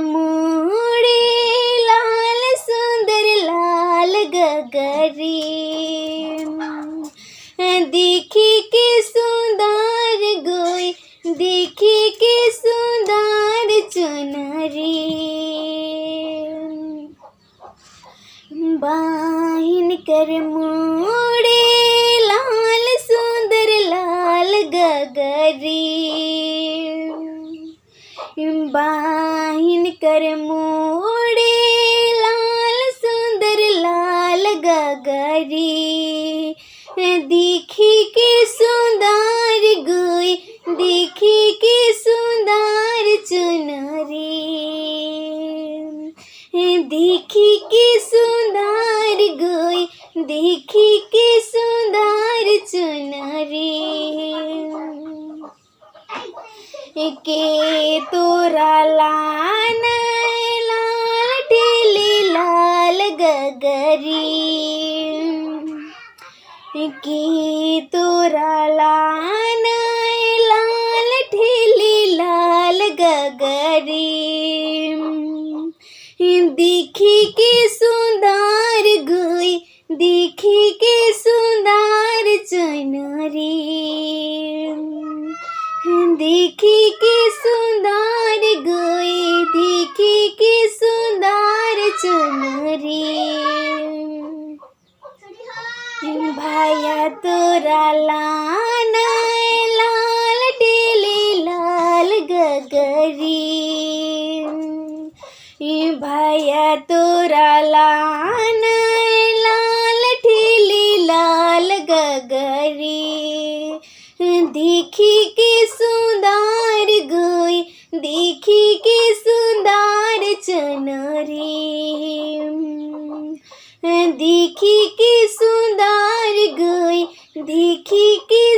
मोड़े लाल सुंदर लाल गगरी। देखी के सुंदर गोई देखी के सुंदर चुनरी। बाहिन कर मोड़े लाल सुंदर लाल गगरी। बाहिन कर मोड़े लाल सुंदर लाल गगरी। देखी के सुंदर गोई देखी के सुंदर चुनरी। देखी के सुंदर गोई देखी के सुंदर चुनरी। के तोरा लान लाल ढीली लाल गगरी। के तोरा लान लाल ढीली लाल गगरी। देखी के सुंदर गोई देखी के सुंदर चुनरी। देखी के सुंदर गोई देखी के सुंदर चुनरी। भैया तोरा लान लाल ढीली लाल गगरी। भैया तोरा लान लाल ढीली लाल गगरी। देखी के सुंदर गोई देखी के सुंदर चुनरी। देखी के सुंदर गोई देखी के